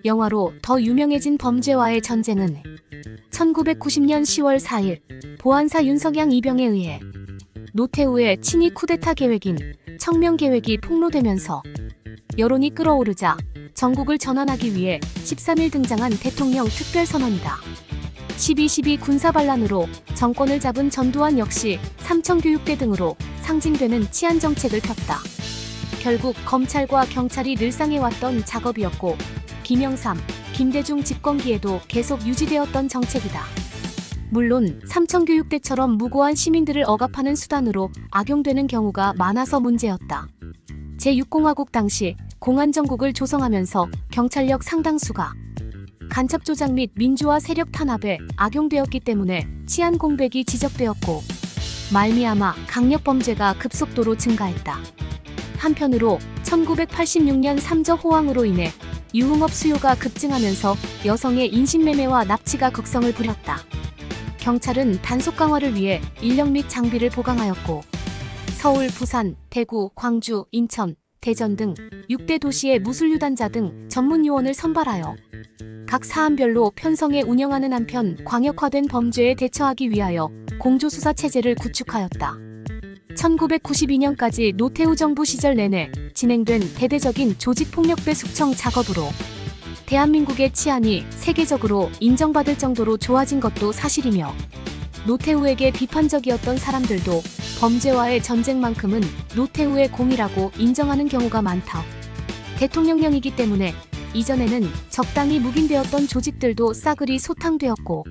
영화로 더 유명해진 범죄와의 전쟁은 1990년 10월 4일 보안사 윤석양 이병에 의해 노태우의 친위 쿠데타 계획인 청명계획이 폭로되면서 여론이 끌어오르자 전국을 전환하기 위해 13일 등장한 대통령 특별선언이다. 12.12 군사반란으로 정권을 잡은 전두환 역시 삼청교육대 등으로 상징되는 치안정책을 폈다. 결국 검찰과 경찰이 늘상 해왔던 작업이었고 김영삼, 김대중 집권기에도 계속 유지되었던 정책이다. 물론 삼청교육대처럼 무고한 시민들을 억압하는 수단으로 악용되는 경우가 많아서 문제였다. 제6공화국 당시 공안정국을 조성하면서 경찰력 상당수가 간첩 조작 및 민주화 세력 탄압에 악용되었기 때문에 치안 공백이 지적되었고 말미암아 강력범죄가 급속도로 증가했다. 한편으로 1986년 삼저 호황으로 인해 유흥업 수요가 급증하면서 여성의 인신매매와 납치가 극성을 부렸다. 경찰은 단속 강화를 위해 인력 및 장비를 보강하였고 서울, 부산, 대구, 광주, 인천, 대전 등 6대 도시의 무술유단자 등 전문 요원을 선발하여 각 사안별로 편성해 운영하는 한편 광역화된 범죄에 대처하기 위하여 공조수사 체제를 구축하였다. 1992년까지 노태우 정부 시절 내내 진행된 대대적인 조직폭력배 숙청 작업으로 대한민국의 치안이 세계적으로 인정받을 정도로 좋아진 것도 사실이며 노태우에게 비판적이었던 사람들도 범죄와의 전쟁만큼은 노태우의 공이라고 인정하는 경우가 많다. 대통령령이기 때문에 이전에는 적당히 묵인되었던 조직들도 싸그리 소탕되었고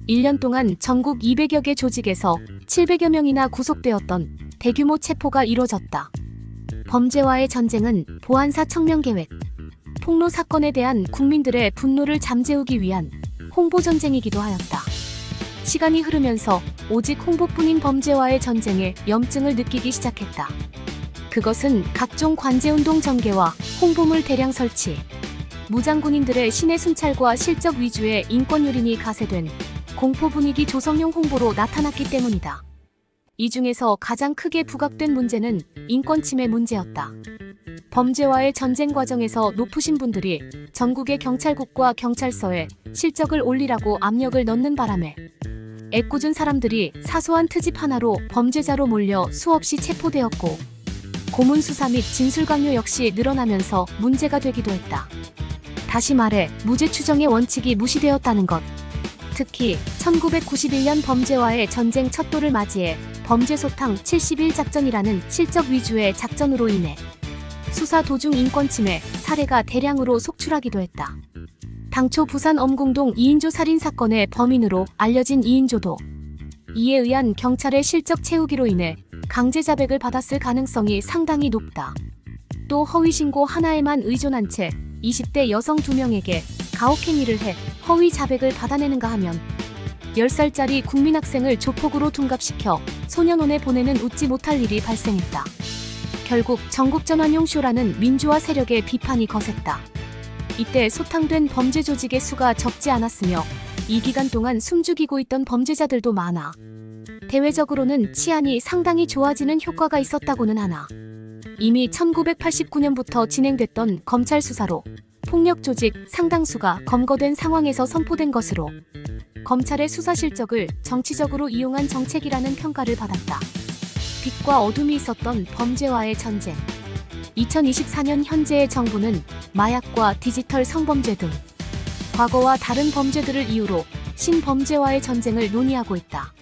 1년 동안 전국 200여 개 조직에서 700여 명이나 구속되었던 대규모 체포가 이뤄졌다. 범죄와의 전쟁은 보안사 청명계획, 폭로 사건에 대한 국민들의 분노를 잠재우기 위한 홍보전쟁이기도 하였다. 시간이 흐르면서 오직 홍보뿐인 범죄와의 전쟁에 염증을 느끼기 시작했다. 그것은 각종 관제운동 전개와 홍보물 대량 설치, 무장군인들의 신의 순찰과 실적 위주의 인권유린이 가세된 공포 분위기 조성용 홍보로 나타났기 때문이다. 이 중에서 가장 크게 부각된 문제는 인권침해 문제였다. 범죄와의 전쟁 과정에서 높으신 분들이 전국의 경찰국과 경찰서에 실적을 올리라고 압력을 넣는 바람에 애꿎은 사람들이 사소한 트집 하나로 범죄자로 몰려 수없이 체포되었고 고문 수사 및 진술 강요 역시 늘어나면서 문제가 되기도 했다. 다시 말해 무죄 추정의 원칙이 무시되었다는 것. 특히 1991년 범죄와의 전쟁 척도를 맞이해 범죄소탕 71작전이라는 실적 위주의 작전으로 인해 수사 도중 인권침해 사례가 대량으로 속출하기도 했다. 당초 부산 엄궁동 2인조 살인사건의 범인으로 알려진 2인조도 이에 의한 경찰의 실적 채우기로 인해 강제 자백을 받았을 가능성이 상당히 높다. 또 허위신고 하나에만 의존한 채 20대 여성 2명에게 가혹행위를 해 허위 자백을 받아내는가 하면 10살짜리 국민학생을 조폭으로 둔갑시켜 소년원에 보내는 웃지 못할 일이 발생했다. 결국 전국전환용쇼라는 민주화 세력의 비판이 거셌다. 이때 소탕된 범죄 조직의 수가 적지 않았으며 이 기간 동안 숨죽이고 있던 범죄자들도 많아 대외적으로는 치안이 상당히 좋아지는 효과가 있었다고는 하나 이미 1989년부터 진행됐던 검찰 수사로 폭력 조직 상당수가 검거된 상황에서 선포된 것으로 검찰의 수사 실적을 정치적으로 이용한 정책이라는 평가를 받았다. 빛과 어둠이 있었던 범죄와의 전쟁. 2024년 현재의 정부는 마약과 디지털 성범죄 등 과거와 다른 범죄들을 이유로 신범죄와의 전쟁을 논의하고 있다.